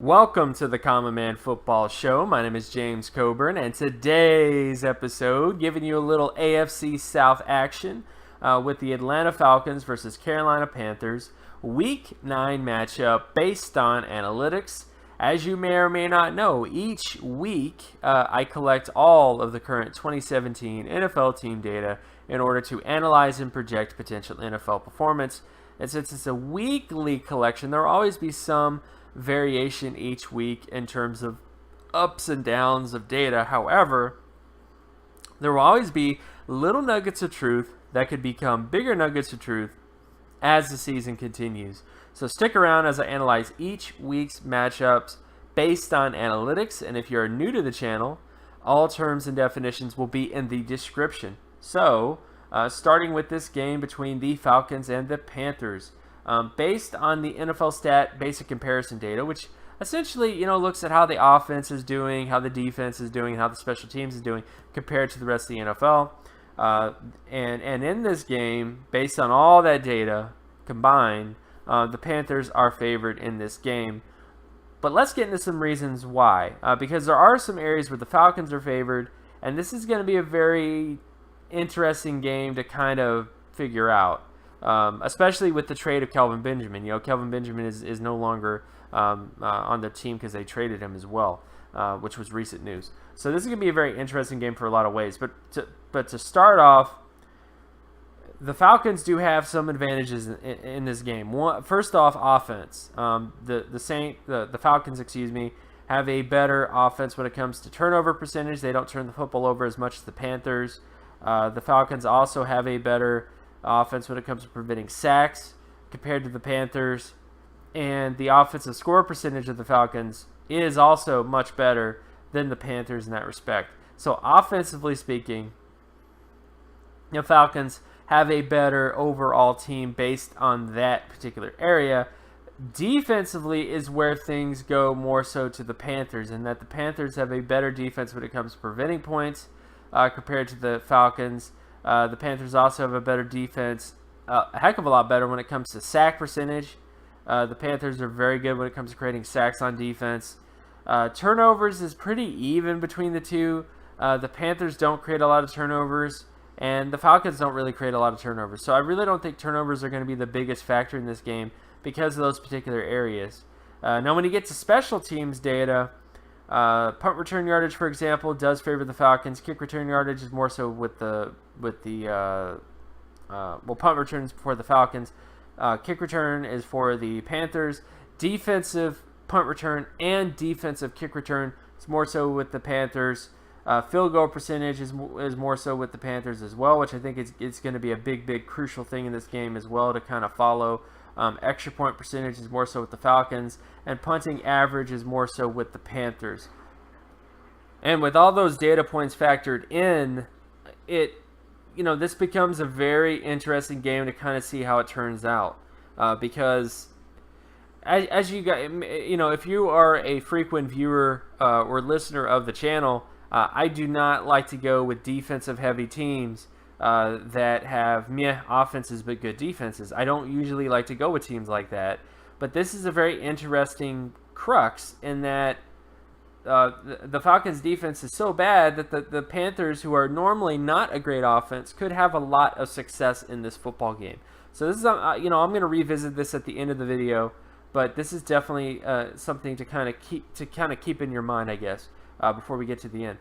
Welcome to the Common Man Football Show. My name is James Coburn, and today's episode giving you a little AFC South action with the Atlanta Falcons versus Carolina Panthers Week 9 matchup based on analytics. As you may or may not know, each week I collect all of the current 2017 NFL team data in order to analyze and project potential NFL performance. And since it's a weekly collection, there will always be some variation each week in terms of ups and downs of data. However, there will always be little nuggets of truth that could become bigger nuggets of truth as the season continues. So stick around as I analyze each week's matchups based on analytics. And if you're new to the channel, all terms and definitions will be in the description. So starting with this game between the Falcons and the Panthers. Based on the NFL stat basic comparison data, which essentially, looks at how the offense is doing, how the defense is doing, how the special teams is doing compared to the rest of the NFL. And in this game, based on all that data combined, the Panthers are favored in this game. But let's get into some reasons why. Because there are some areas where the Falcons are favored, and this is going to be a very interesting game to kind of figure out. Especially with the trade of Kelvin Benjamin. Kelvin Benjamin is no longer on the team because they traded him as well, which was recent news. So this is going to be a very interesting game for a lot of ways. But to start off, the Falcons do have some advantages in this game. First off, offense. The Falcons, have a better offense when it comes to turnover percentage. They don't turn the football over as much as the Panthers. The Falcons also have a better offense when it comes to preventing sacks compared to the Panthers, and the offensive score percentage of the Falcons is also much better than the Panthers in that respect. So offensively speaking, the Falcons have a better overall team based on that particular area. Defensively is where things go more so to the Panthers, and that the Panthers have a better defense when it comes to preventing points compared to the Falcons. The Panthers also have a better defense, a heck of a lot better when it comes to sack percentage. The Panthers are very good when it comes to creating sacks on defense. Turnovers is pretty even between the two. The Panthers don't create a lot of turnovers, and the Falcons don't really create a lot of turnovers. So I really don't think turnovers are going to be the biggest factor in this game because of those particular areas. Now, when you get to special teams data, punt return yardage, for example, does favor the Falcons. Kick return yardage is more so with the punt returns for the Falcons. Kick return is for the Panthers. Defensive punt return and defensive kick return is more so with the Panthers. Field goal percentage is more so with the Panthers as well, which I think it's going to be a big crucial thing in this game as well to kind of follow. Extra point percentage is more so with the Falcons, and punting average is more so with the Panthers. And with all those data points factored in, this becomes a very interesting game to kind of see how it turns out. Because as you guys, if you are a frequent viewer or listener of the channel, I do not like to go with defensive heavy teams that have meh offenses but good defenses. I don't usually like to go with teams like that. But this is a very interesting crux in that the Falcons' defense is so bad that the Panthers, who are normally not a great offense, could have a lot of success in this football game. So this is, I'm going to revisit this at the end of the video, but this is definitely something to kind of keep in your mind, I guess, before we get to the end.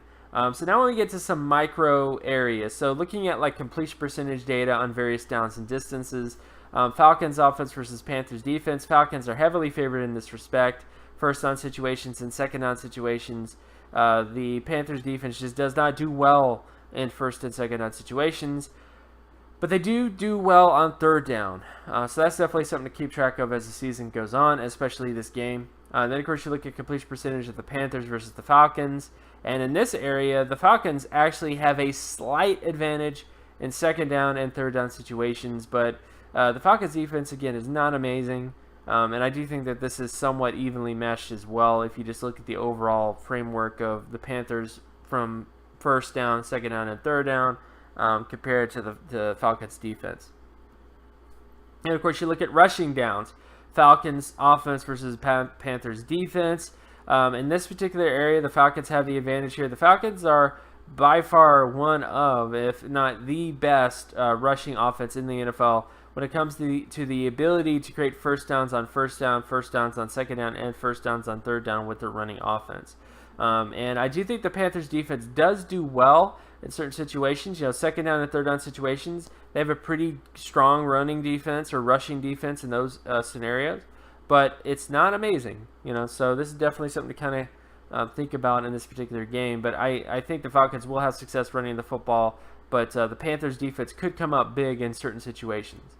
So now when we get to some micro areas, so looking at like completion percentage data on various downs and distances, Falcons offense versus Panthers defense. Falcons are heavily favored in this respect. First down situations and second down situations. The Panthers defense just does not do well in first and second down situations, but they do well on third down. So that's definitely something to keep track of as the season goes on, especially this game. Then, of course, you look at completion percentage of the Panthers versus the Falcons. And in this area, the Falcons actually have a slight advantage in second down and third down situations. But the Falcons' defense, again, is not amazing. And I do think that this is somewhat evenly meshed as well if you just look at the overall framework of the Panthers from first down, second down, and third down compared to the Falcons' defense. And, of course, you look at rushing downs. Falcons offense versus Panthers defense. In this particular area, the Falcons have the advantage here. The Falcons are by far one of, if not the best, rushing offense in the NFL when it comes to the ability to create first downs on first down, first downs on second down, and first downs on third down with their running offense. And I do think the Panthers defense does do well in certain situations. Second down and third down situations, they have a pretty strong running defense or rushing defense in those scenarios. But it's not amazing, so this is definitely something to kind of think about in this particular game. But I think the Falcons will have success running the football, but the Panthers defense could come up big in certain situations.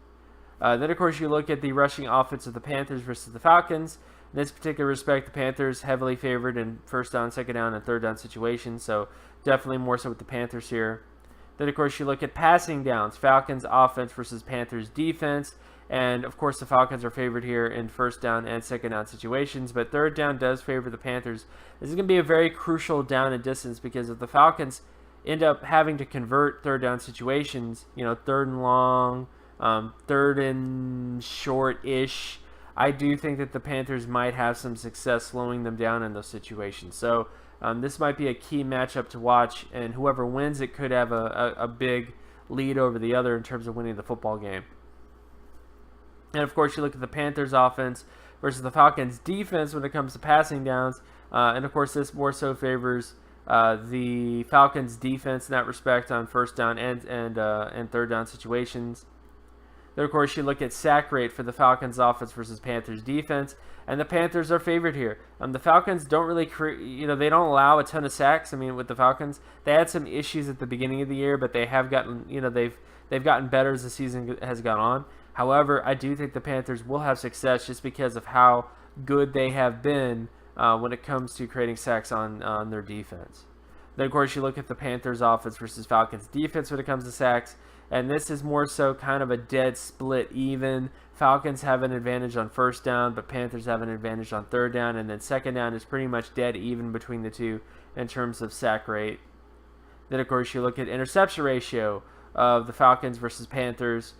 Then, of course, you look at the rushing offense of the Panthers versus the Falcons. In this particular respect, the Panthers heavily favored in first down, second down, and third down situations, so definitely more so with the Panthers here. Then, of course, you look at passing downs, Falcons offense versus Panthers defense, and, of course, the Falcons are favored here in first down and second down situations, but third down does favor the Panthers. This is going to be a very crucial down and distance because if the Falcons end up having to convert third down situations, third and long, third and short-ish, I do think that the Panthers might have some success slowing them down in those situations. So this might be a key matchup to watch, and whoever wins it could have a big lead over the other in terms of winning the football game. And, of course, you look at the Panthers offense versus the Falcons defense when it comes to passing downs. And, of course, this more so favors the Falcons defense in that respect on first down and third down situations. Then, of course, you look at sack rate for the Falcons offense versus Panthers defense, and the Panthers are favored here. The Falcons don't really they don't allow a ton of sacks. I mean, with the Falcons, they had some issues at the beginning of the year, but they have gotten, they've gotten better as the season has gone on. However, I do think the Panthers will have success just because of how good they have been when it comes to creating sacks on their defense. Then, of course, you look at the Panthers offense versus Falcons defense when it comes to sacks. And this is more so kind of a dead split even. Falcons have an advantage on first down, but Panthers have an advantage on third down. And then second down is pretty much dead even between the two in terms of sack rate. Then, of course, you look at interception ratio of the Falcons versus Panthers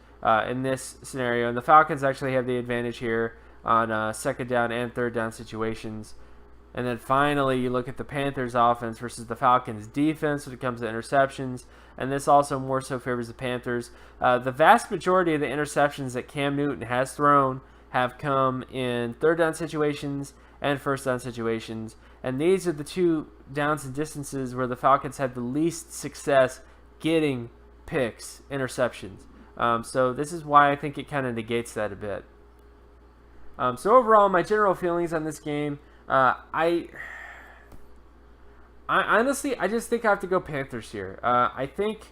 in this scenario. And the Falcons actually have the advantage here on second down and third down situations. And then finally, you look at the Panthers offense versus the Falcons defense when it comes to interceptions. And this also more so favors the Panthers. The vast majority of the interceptions that Cam Newton has thrown have come in third down situations and first down situations. And these are the two downs and distances where the Falcons had the least success getting picks, interceptions. So this is why I think it kind of negates that a bit. So overall, my general feelings on this game, I honestly, I just think I have to go Panthers here. I think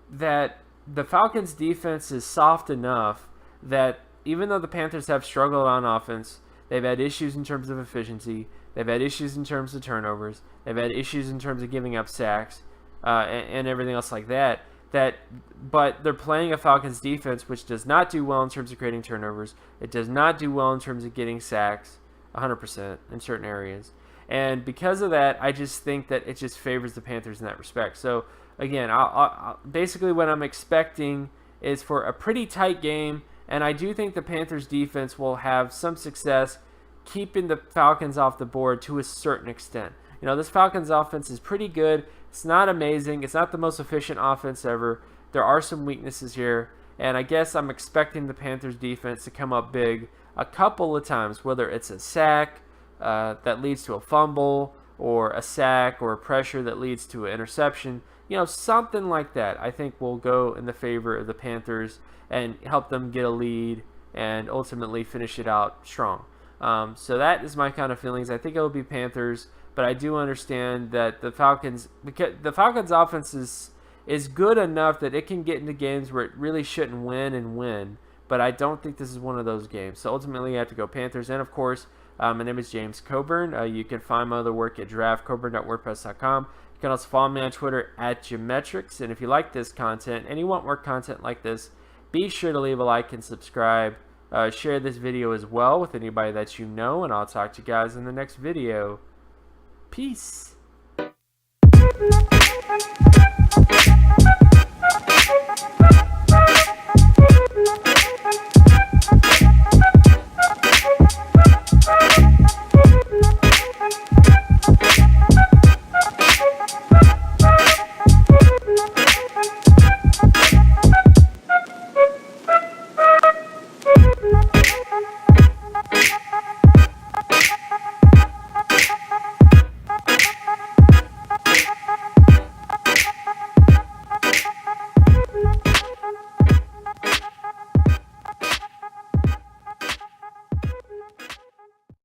that the Falcons' defense is soft enough that even though the Panthers have struggled on offense, they've had issues in terms of efficiency, they've had issues in terms of turnovers, they've had issues in terms of giving up sacks, and everything else like that. But they're playing a Falcons defense which does not do well in terms of creating turnovers. It does not do well in terms of getting sacks. 100% in certain areas, and because of that, I just think that it just favors the Panthers in that respect. So again, I'll basically what I'm expecting is for a pretty tight game, and I do think the Panthers defense will have some success keeping the Falcons off the board to a certain extent. This Falcons offense is pretty good. It's not amazing. It's not the most efficient offense ever. There are some weaknesses here, and I guess I'm expecting the Panthers defense to come up big a couple of times, whether it's a sack that leads to a fumble, or a sack or a pressure that leads to an interception. Something like that I think will go in the favor of the Panthers and help them get a lead and ultimately finish it out strong. So that is my kind of feelings. I think it will be Panthers, but I do understand that the Falcons offense is good enough that it can get into games where it really shouldn't win. But I don't think this is one of those games. So ultimately, you have to go Panthers. And, of course, my name is James Coburn. You can find my other work at draftcoburn.wordpress.com. You can also follow me on Twitter at Geometrics. And if you like this content and you want more content like this, be sure to leave a like and subscribe. Share this video as well with anybody that you know. And I'll talk to you guys in the next video. Peace.